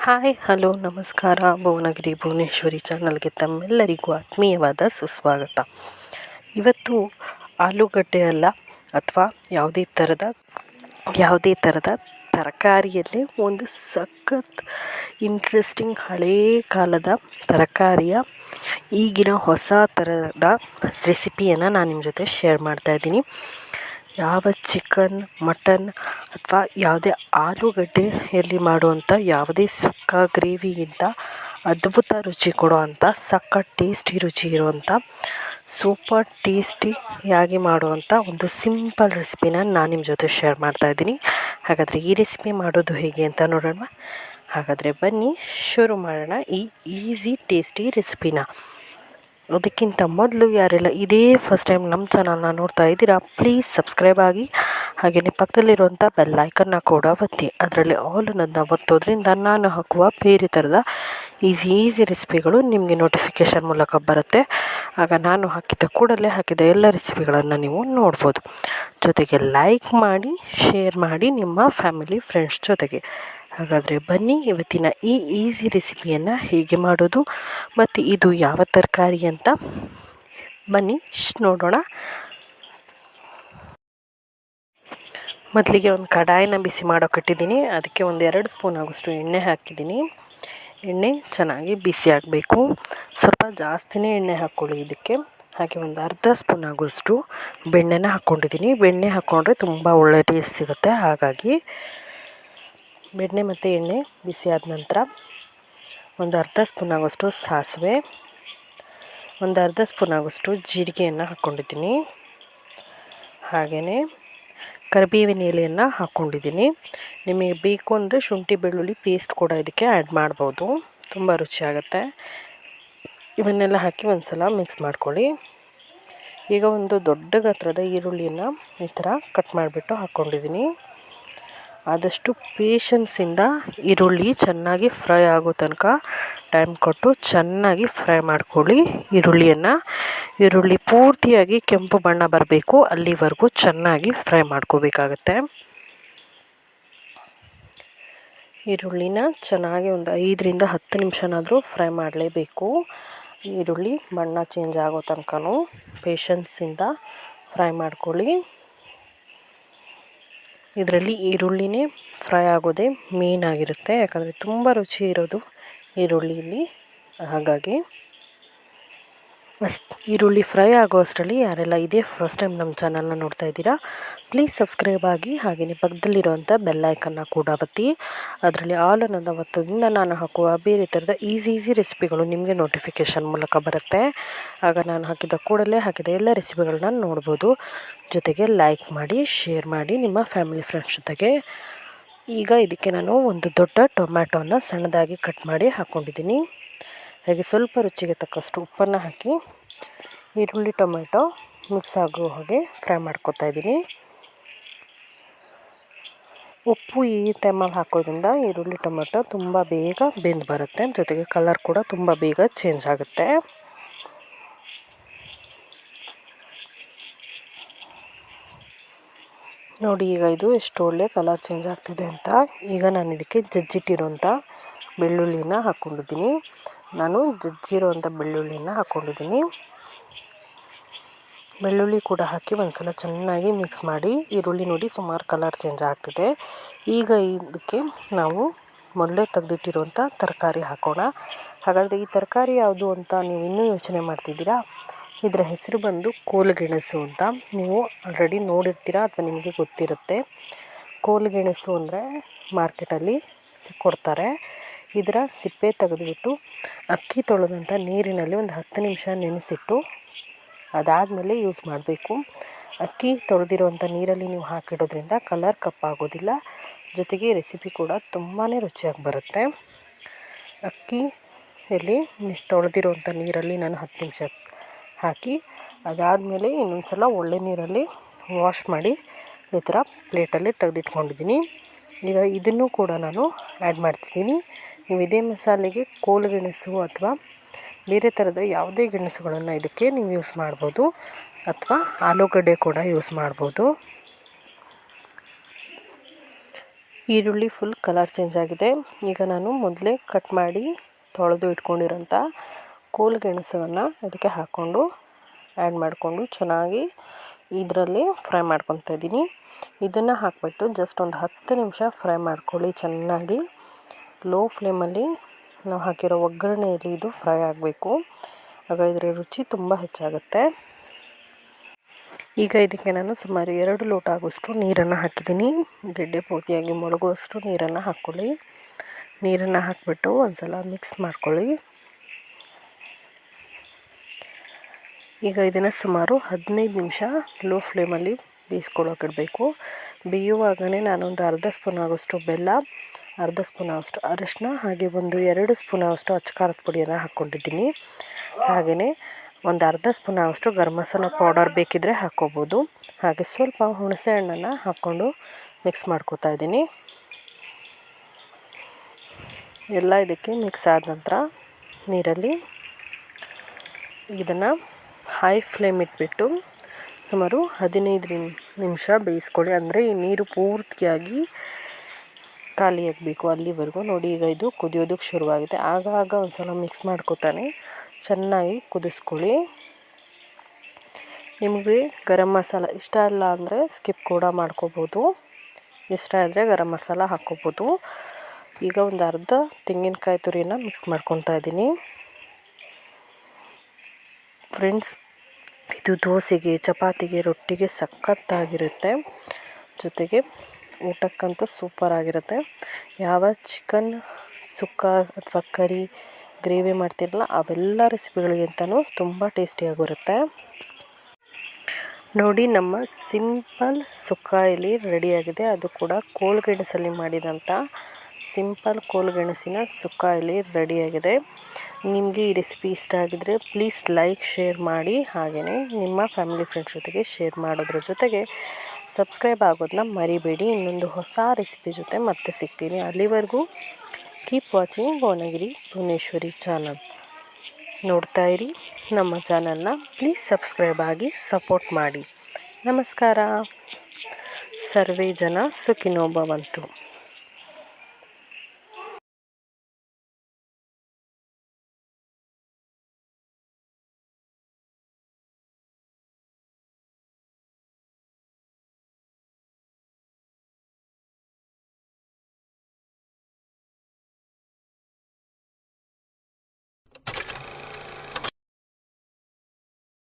Hi hello ನಮಸ್ಕಾರ. ಭುವನಗಿರಿ ಭುವನೇಶ್ವರಿ ಚಾನಲ್ಗೆ ತಮ್ಮೆಲ್ಲರಿಗೂ ಆತ್ಮೀಯವಾದ ಸುಸ್ವಾಗತ. ಇವತ್ತು ಆಲೂಗಡ್ಡೆ ಅಲ್ಲ ಅಥವಾ ಯಾವುದೇ ಥರದ ತರಕಾರಿಯಲ್ಲೇ ಒಂದು ಸಖತ್ ಇಂಟ್ರೆಸ್ಟಿಂಗ್ ಹಳೇ ಕಾಲದ ತರಕಾರಿಯ ಈಗಿನ ಹೊಸ ಥರದ ರೆಸಿಪಿಯನ್ನು ನಾನು ನಿಮ್ಮ ಜೊತೆ ಶೇರ್ ಮಾಡ್ತಾಯಿದ್ದೀನಿ. ಯಾವ ಚಿಕನ್, ಮಟನ್ ಅಥವಾ ಯಾವುದೇ ಆಲೂಗಡ್ಡೆಯಲ್ಲಿ ಮಾಡುವಂಥ ಯಾವುದೇ ಸುಕ್ಕ ಗ್ರೇವಿಗಿಂತ ಅದ್ಭುತ ರುಚಿ ಕೊಡುವಂಥ ಸಖತ್ ಟೇಸ್ಟಿ ರುಚಿ ಇರುವಂಥ ಸೂಪರ್ ಟೇಸ್ಟಿಯಾಗಿ ಮಾಡುವಂಥ ಒಂದು ಸಿಂಪಲ್ ರೆಸಿಪಿನ ನಾನು ನಿಮ್ಮ ಜೊತೆ ಶೇರ್ ಮಾಡ್ತಾಯಿದ್ದೀನಿ. ಹಾಗಾದರೆ ಈ ರೆಸಿಪಿ ಮಾಡೋದು ಹೇಗೆ ಅಂತ ನೋಡೋಣ. ಹಾಗಾದರೆ ಬನ್ನಿ ಶುರು ಮಾಡೋಣ ಈ ಈಸಿ ಟೇಸ್ಟಿ ರೆಸಿಪಿನ. ಅದಕ್ಕಿಂತ ಮೊದಲು ಯಾರೆಲ್ಲ ಇದೇ ಫಸ್ಟ್ ಟೈಮ್ ನಮ್ಮ ಚಾನಲ್ನ ನೋಡ್ತಾ ಇದ್ದೀರಾ, ಪ್ಲೀಸ್ ಸಬ್ಸ್ಕ್ರೈಬ್ ಆಗಿ, ಹಾಗೆಯೇ ಪಕ್ಕದಲ್ಲಿರುವಂಥ ಬೆಲ್ಲೈಕನ್ನ ಕೂಡ ಒತ್ತಿ. ಅದರಲ್ಲಿ ಆಲ್ ಅನ್ನೋದನ್ನ ಒತ್ತೋದ್ರಿಂದ ನಾನು ಹಾಕುವ ಬೇರೆ ಥರದ ಈಸಿ ರೆಸಿಪಿಗಳು ನಿಮಗೆ ನೋಟಿಫಿಕೇಷನ್ ಮೂಲಕ ಬರುತ್ತೆ. ಆಗ ನಾನು ಹಾಕಿದ ಎಲ್ಲ ರೆಸಿಪಿಗಳನ್ನು ನೀವು ನೋಡ್ಬೋದು. ಜೊತೆಗೆ ಲೈಕ್ ಮಾಡಿ, ಶೇರ್ ಮಾಡಿ ನಿಮ್ಮ ಫ್ಯಾಮಿಲಿ ಫ್ರೆಂಡ್ಸ್ ಜೊತೆಗೆ. ಹಾಗಾದರೆ ಬನ್ನಿ ಇವತ್ತಿನ ಈ ಈಸಿ ರೆಸಿಪಿಯನ್ನು ಹೇಗೆ ಮಾಡೋದು ಮತ್ತು ಇದು ಯಾವ ತರಕಾರಿ ಅಂತ ಬನ್ನಿ ನೋಡೋಣ. ಮೊದಲಿಗೆ ಒಂದು ಕಡಾಯಿನ ಬಿಸಿ ಮಾಡೋಕ್ಕಿಟ್ಟಿದ್ದೀನಿ. ಅದಕ್ಕೆ ಒಂದು 2 ಸ್ಪೂನ್ ಆಗೋಷ್ಟು ಎಣ್ಣೆ ಹಾಕಿದ್ದೀನಿ. ಎಣ್ಣೆ ಚೆನ್ನಾಗಿ ಬಿಸಿ ಆಗಬೇಕು. ಸ್ವಲ್ಪ ಜಾಸ್ತಿನೇ ಎಣ್ಣೆ ಹಾಕ್ಕೊಳ್ಳಿ ಇದಕ್ಕೆ. ಹಾಗೆ ಒಂದು ಅರ್ಧ ಸ್ಪೂನ್ ಆಗೋಷ್ಟು ಬೆಣ್ಣೆನ ಹಾಕ್ಕೊಂಡಿದ್ದೀನಿ. ಬೆಣ್ಣೆ ಹಾಕ್ಕೊಂಡ್ರೆ ತುಂಬ ಒಳ್ಳೆ ಟೇಸ್ಟ್ ಸಿಗುತ್ತೆ. ಹಾಗಾಗಿ ಬೆಣ್ಣೆ ಮತ್ತು ಎಣ್ಣೆ ಬಿಸಿ ಆದ ನಂತರ ಒಂದು ಅರ್ಧ ಸ್ಪೂನ್ ಆಗೋಷ್ಟು ಸಾಸಿವೆ, ಒಂದು ಅರ್ಧ ಸ್ಪೂನ್ ಆಗೋಷ್ಟು ಜೀರಿಗೆಯನ್ನು ಹಾಕ್ಕೊಂಡಿದ್ದೀನಿ. ಹಾಗೆಯೇ ಕರಿಬೇವಿನ ಎಲೆಯನ್ನು ಹಾಕ್ಕೊಂಡಿದ್ದೀನಿ. ನಿಮಗೆ ಬೇಕು ಅಂದರೆ ಶುಂಠಿ ಬೆಳ್ಳುಳ್ಳಿ ಪೇಸ್ಟ್ ಕೂಡ ಇದಕ್ಕೆ ಆ್ಯಡ್ ಮಾಡ್ಬೋದು, ತುಂಬ ರುಚಿಯಾಗುತ್ತೆ. ಇವನ್ನೆಲ್ಲ ಹಾಕಿ ಒಂದು ಸಲ ಮಿಕ್ಸ್ ಮಾಡ್ಕೊಳ್ಳಿ. ಈಗ ಒಂದು ದೊಡ್ಡ ಗಾತ್ರದ ಈರುಳ್ಳಿಯನ್ನು ಈ ಥರ ಕಟ್ ಮಾಡಿಬಿಟ್ಟು ಹಾಕ್ಕೊಂಡಿದ್ದೀನಿ. ಆದಷ್ಟು ಪೇಷನ್ಸಿಂದ ಈರುಳ್ಳಿ ಚೆನ್ನಾಗಿ ಫ್ರೈ ಆಗೋ ತನಕ ಟೈಮ್ ಕೊಟ್ಟು ಚೆನ್ನಾಗಿ ಫ್ರೈ ಮಾಡ್ಕೊಳ್ಳಿ ಈರುಳ್ಳಿ ಪೂರ್ತಿಯಾಗಿ ಕೆಂಪು ಬಣ್ಣ ಬರಬೇಕು, ಅಲ್ಲಿವರೆಗೂ ಚೆನ್ನಾಗಿ ಫ್ರೈ ಮಾಡ್ಕೋಬೇಕಾಗತ್ತೆ. ಈರುಳ್ಳಿನ ಚೆನ್ನಾಗಿ ಒಂದು 5ರಿಂದ 10 ನಿಮಿಷನಾದರೂ ಫ್ರೈ ಮಾಡಲೇಬೇಕು. ಈರುಳ್ಳಿ ಬಣ್ಣ ಚೇಂಜ್ ಆಗೋ ತನಕನೂ ಪೇಷನ್ಸಿಂದ ಫ್ರೈ ಮಾಡ್ಕೊಳ್ಳಿ. ಇದರಲ್ಲಿ ಈರುಳ್ಳಿನೇ ಫ್ರೈ ಆಗೋದೇ ಮೇನ್ ಆಗಿರುತ್ತೆ, ಯಾಕಂದರೆ ತುಂಬ ರುಚಿ ಇರೋದು ಈರುಳ್ಳಿಯಲ್ಲಿ. ಹಾಗಾಗಿ ಈರುಳ್ಳಿ ಫ್ರೈ ಆಗೋ ಅಷ್ಟರಲ್ಲಿ ಯಾರೆಲ್ಲ ಇದೇ ಫಸ್ಟ್ ಟೈಮ್ ನಮ್ಮ ಚಾನಲ್ನ ನೋಡ್ತಾ ಇದ್ದೀರಾ, ಪ್ಲೀಸ್ ಸಬ್ಸ್ಕ್ರೈಬ್ ಆಗಿ, ಹಾಗೆಯೇ ಪಕ್ಕದಲ್ಲಿರುವಂಥ ಬೆಲ್ಲೈಕನ್ನ ಕೂಡ ಒತ್ತಿ. ಅದರಲ್ಲಿ ಆಲ್ ಅನ್ನೋದನ್ನ ಒತ್ತೋದ್ರಿಂದ ನಾನು ಹಾಕುವ ಬೇರೆ ಥರದ ಈಸಿ ರೆಸಿಪಿಗಳು ನಿಮಗೆ ನೋಟಿಫಿಕೇಷನ್ ಮೂಲಕ ಬರುತ್ತೆ. ಆಗ ನಾನು ಹಾಕಿದ ಎಲ್ಲ ರೆಸಿಪಿಗಳನ್ನ ನೋಡ್ಬೋದು. ಜೊತೆಗೆ ಲೈಕ್ ಮಾಡಿ, ಶೇರ್ ಮಾಡಿ ನಿಮ್ಮ ಫ್ಯಾಮಿಲಿ ಫ್ರೆಂಡ್ಸ್ ಜೊತೆಗೆ. ಈಗ ಇದಕ್ಕೆ ನಾನು ಒಂದು ದೊಡ್ಡ ಟೊಮ್ಯಾಟೋನ ಸಣ್ಣದಾಗಿ ಕಟ್ ಮಾಡಿ ಹಾಕ್ಕೊಂಡಿದ್ದೀನಿ. ಹಾಗೆ ಸ್ವಲ್ಪ ರುಚಿಗೆ ತಕ್ಕಷ್ಟು ಉಪ್ಪನ್ನು ಹಾಕಿ ಈರುಳ್ಳಿ ಟೊಮೆಟೊ ಮಿಕ್ಸ್ ಆಗೋ ಹಾಗೆ ಫ್ರೈ ಮಾಡ್ಕೊತಾ ಇದ್ದೀನಿ. ಉಪ್ಪು ಈ ಟೈಮಲ್ಲಿ ಹಾಕೋದ್ರಿಂದ ಈರುಳ್ಳಿ ಟೊಮೆಟೊ ತುಂಬ ಬೇಗ ಬೆಂದು ಬರುತ್ತೆ. ಜೊತೆಗೆ ಕಲರ್ ಕೂಡ ತುಂಬ ಬೇಗ ಚೇಂಜ್ ಆಗುತ್ತೆ. ನೋಡಿ ಈಗ ಇದು ಎಷ್ಟು ಒಳ್ಳೆ ಕಲರ್ ಚೇಂಜ್ ಆಗ್ತಿದೆ ಅಂತ. ಈಗ ನಾನು ಇದಕ್ಕೆ ಜಜ್ಜಿಟ್ಟಿರೋಂಥ ಬೆಳ್ಳುಳ್ಳಿನ ಹಾಕ್ಕೊಂಡಿದ್ದೀನಿ. ಬೆಳ್ಳುಳ್ಳಿ ಕೂಡ ಹಾಕಿ ಒಂದು ಸಲ ಚೆನ್ನಾಗಿ ಮಿಕ್ಸ್ ಮಾಡಿ. ಈರುಳ್ಳಿ ನೋಡಿ ಸುಮಾರು ಕಲರ್ ಚೇಂಜ್ ಆಗ್ತಿದೆ. ಈಗ ಇದಕ್ಕೆ ನಾವು ಮೊದಲೇ ತೆಗೆದಿಟ್ಟಿರುವಂಥ ತರಕಾರಿ ಹಾಕೋಣ. ಹಾಗಾದರೆ ಈ ತರಕಾರಿ ಯಾವುದು ಅಂತ ನೀವು ಇನ್ನೂ ಯೋಚನೆ ಮಾಡ್ತಿದ್ದೀರಾ? ಇದರ ಹೆಸರು ಬಂದು ಕೋಲುಗೆಣಸು ಅಂತ. ನೀವು ಆಲ್ರೆಡಿ ನೋಡಿರ್ತೀರ ಅಥವಾ ನಿಮಗೆ ಗೊತ್ತಿರುತ್ತೆ. ಕೋಲುಗೆಣಸು ಅಂದರೆ ಮಾರ್ಕೆಟಲ್ಲಿ ಕೊಡ್ತಾರೆ. ಇದರ ಸಿಪ್ಪೆ ತೆಗೆದುಬಿಟ್ಟು ಅಕ್ಕಿ ತೊಳೆದಂಥ ನೀರಿನಲ್ಲಿ ಒಂದು 10 ನಿಮಿಷ ನೆನೆಸಿಟ್ಟು ಅದಾದಮೇಲೆ ಯೂಸ್ ಮಾಡಬೇಕು. ಅಕ್ಕಿ ತೊಳೆದಿರುವಂಥ ನೀರಲ್ಲಿ ನೀವು ಹಾಕಿಡೋದ್ರಿಂದ ಕಲರ್ ಕಪ್ಪಾಗೋದಿಲ್ಲ. ಜೊತೆಗೆ ರೆಸಿಪಿ ಕೂಡ ತುಂಬಾ ರುಚಿಯಾಗಿ ಬರುತ್ತೆ. ಅಕ್ಕಿಯಲ್ಲಿ ತೊಳೆದಿರುವಂಥ ನೀರಲ್ಲಿ ನಾನು 10 ನಿಮಿಷ ಹಾಕಿ ಅದಾದಮೇಲೆ ಇನ್ನೊಂದು ಸಲ ಒಳ್ಳೆ ನೀರಲ್ಲಿ ವಾಶ್ ಮಾಡಿ ಈ ಥರ ಪ್ಲೇಟಲ್ಲಿ ತೆಗೆದಿಟ್ಕೊಂಡಿದ್ದೀನಿ. ಈಗ ಇದನ್ನು ಕೂಡ ನಾನು ಆ್ಯಡ್ ಮಾಡ್ತಿದ್ದೀನಿ. ನೀವು ಇದೇ ಮಸಾಲೆಗೆ ಕೋಲುಗೆಣಸು ಅಥವಾ ಬೇರೆ ಥರದ ಯಾವುದೇ ಗೆಣಸುಗಳನ್ನು ಇದಕ್ಕೆ ನೀವು ಯೂಸ್ ಮಾಡ್ಬೋದು, ಅಥವಾ ಆಲೂಗಡ್ಡೆ ಕೂಡ ಯೂಸ್ ಮಾಡ್ಬೋದು. ಈರುಳ್ಳಿ ಫುಲ್ ಕಲರ್ ಚೇಂಜ್ ಆಗಿದೆ. ಈಗ ನಾನು ಮೊದಲೇ ಕಟ್ ಮಾಡಿ ತೊಳೆದು ಇಟ್ಕೊಂಡಿರೋಂಥ ಕೋಲುಗೆಣಸನ್ನು ಇದಕ್ಕೆ ಹಾಕ್ಕೊಂಡು ಆ್ಯಡ್ ಮಾಡಿಕೊಂಡು ಚೆನ್ನಾಗಿ ಇದರಲ್ಲಿ ಫ್ರೈ ಮಾಡ್ಕೊತಾ ಇದ್ದೀನಿ. ಇದನ್ನು ಹಾಕಿಬಿಟ್ಟು ಜಸ್ಟ್ ಒಂದು 10 ನಿಮಿಷ ಫ್ರೈ ಮಾಡ್ಕೊಳ್ಳಿ ಚೆನ್ನಾಗಿ. ಲೋ ಫ್ಲೇಮಲ್ಲಿ ನಾವು ಹಾಕಿರೋ ಒಗ್ಗರಣೆಯಲ್ಲಿ ಇದು ಫ್ರೈ ಆಗಬೇಕು. ಆಗ ಇದರ ರುಚಿ ತುಂಬ ಹೆಚ್ಚಾಗುತ್ತೆ. ಈಗ ಇದಕ್ಕೆ ನಾನು ಸುಮಾರು 2 ಲೋಟ ಆಗುವಷ್ಟು ನೀರನ್ನು ಹಾಕಿದ್ದೀನಿ. ಗೆಡ್ಡೆ ಪೂರ್ತಿಯಾಗಿ ಮುಳುಗುವಷ್ಟು ನೀರನ್ನು ಹಾಕ್ಕೊಳ್ಳಿ. ನೀರನ್ನು ಹಾಕಿಬಿಟ್ಟು ಒಂದು ಸಲ ಮಿಕ್ಸ್ ಮಾಡ್ಕೊಳ್ಳಿ. ಈಗ ಇದನ್ನು ಸುಮಾರು 15 ನಿಮಿಷ ಲೋ ಫ್ಲೇಮಲ್ಲಿ ಬೇಯಿಸ್ಕೊಳ್ಳೋಕಿಡಬೇಕು. ಬೇಯುವಾಗಲೇ ನಾನೊಂದು ಅರ್ಧ ಸ್ಪೂನ್ ಆಗೋಷ್ಟು ಬೆಲ್ಲ, ಅರ್ಧ ಸ್ಪೂನ್ ಆಗೋಷ್ಟು ಅರಿಶಿನ, ಹಾಗೆ ಒಂದು 2 ಸ್ಪೂನ್ ಆಗೋಷ್ಟು ಅಚ್ಚಕಾರದ ಪುಡಿಯನ್ನು ಹಾಕ್ಕೊಂಡಿದ್ದೀನಿ. ಹಾಗೆಯೇ ಒಂದು ಅರ್ಧ ಸ್ಪೂನ್ ಆಗೋಷ್ಟು ಗರಂ ಮಸಾಲ ಪೌಡರ್ ಬೇಕಿದ್ದರೆ ಹಾಕ್ಕೋಬೋದು. ಹಾಗೆ ಸ್ವಲ್ಪ ಹುಣಸೆ ಹಣ್ಣನ್ನು ಹಾಕ್ಕೊಂಡು ಮಿಕ್ಸ್ ಮಾಡ್ಕೋತಾ ಇದ್ದೀನಿ. ಎಲ್ಲ ಇದಕ್ಕೆ ಮಿಕ್ಸ್ ಆದ ನಂತರ ನೀರಲ್ಲಿ ಇದನ್ನು ಹೈ ಫ್ಲೇಮ್ ಇಟ್ಬಿಟ್ಟು ಸುಮಾರು 15 ನಿಮಿಷ ಬೇಯಿಸ್ಕೊಳ್ಳಿ. ಅಂದರೆ ಈ ನೀರು ಪೂರ್ತಿಯಾಗಿ ಖಾಲಿಯಾಗಬೇಕು ಅಲ್ಲಿವರೆಗೂ. ನೋಡಿ ಈಗ ಇದು ಕುದಿಯೋದಕ್ಕೆ ಶುರುವಾಗಿದೆ. ಆಗಾಗ ಒಂದು ಸಲ ಮಿಕ್ಸ್ ಮಾಡ್ಕೊತಾನೆ ಚೆನ್ನಾಗಿ ಕುದಿಸ್ಕೊಳ್ಳಿ. ನಿಮಗೆ ಗರಂ ಮಸಾಲ ಇಷ್ಟ ಇಲ್ಲ ಅಂದರೆ ಸ್ಕಿಪ್ ಕೂಡ ಮಾಡ್ಕೋಬೋದು. ಇಷ್ಟ ಆದರೆ ಗರಂ ಮಸಾಲ ಹಾಕ್ಕೋಬೋದು. ಈಗ ಒಂದು ಅರ್ಧ ತೆಂಗಿನಕಾಯಿ ತುರಿಯನ್ನು ಮಿಕ್ಸ್ ಮಾಡ್ಕೊತಾ ಇದ್ದೀನಿ. ಫ್ರೆಂಡ್ಸ್, ಇದು ದೋಸೆಗೆ, ಚಪಾತಿಗೆ, ರೊಟ್ಟಿಗೆ ಸಖತ್ತಾಗಿರುತ್ತೆ. ಜೊತೆಗೆ ಊಟಕ್ಕಂತೂ ಸೂಪರ್ ಆಗಿರುತ್ತೆ. ಯಾವ ಚಿಕನ್ ಸುಕ್ಕ ಅಥವಾ ಕರಿ ಗ್ರೇವಿ ಮಾಡ್ತಿರಲ್ಲ ಅವೆಲ್ಲ ರೆಸಿಪಿಗಳಿಗಿಂತನೂ ತುಂಬ ಟೇಸ್ಟಿಯಾಗಿರುತ್ತೆ. ನೋಡಿ, ನಮ್ಮ ಸಿಂಪಲ್ ಸುಕ್ಕ ಇಲ್ಲಿ ರೆಡಿಯಾಗಿದೆ. ಅದು ಕೂಡ ಕೋಲುಗೆಣಸಲ್ಲಿ ಮಾಡಿದಂಥ ಸಿಂಪಲ್ ಕೋಲುಗೆಣಸಿನ ಸುಕ್ಕ ಇಲ್ಲಿ ರೆಡಿಯಾಗಿದೆ. ನಿಮಗೆ ಈ ರೆಸಿಪಿ ಇಷ್ಟ ಆಗಿದರೆ ಪ್ಲೀಸ್ ಲೈಕ್, ಶೇರ್ ಮಾಡಿ. ಹಾಗೆಯೇ ನಿಮ್ಮ ಫ್ಯಾಮಿಲಿ ಫ್ರೆಂಡ್ಸ್ ಜೊತೆಗೆ ಶೇರ್ ಮಾಡೋದ್ರ ಜೊತೆಗೆ ಸಬ್ಸ್ಕ್ರೈಬ್ ಆಗೋದನ್ನ ಮರಿಬೇಡಿ. ಇನ್ನೊಂದು ಹೊಸ ರೆಸಿಪಿ ಜೊತೆ ಮತ್ತೆ ಸಿಗ್ತೀನಿ. ಅಲ್ಲಿವರೆಗೂ keep watching Bhuvanagiri Bhuvaneshwari channel. ನೋಡ್ತಾ ಇರಿ ನಮ್ಮ ಚಾನಲ್ನ. ಪ್ಲೀಸ್ ಸಬ್ಸ್ಕ್ರೈಬ್ ಆಗಿ ಸಪೋರ್ಟ್ ಮಾಡಿ. ನಮಸ್ಕಾರ. ಸರ್ವೇ ಜನ ಸುಖಿನೋ ಭವಂತು.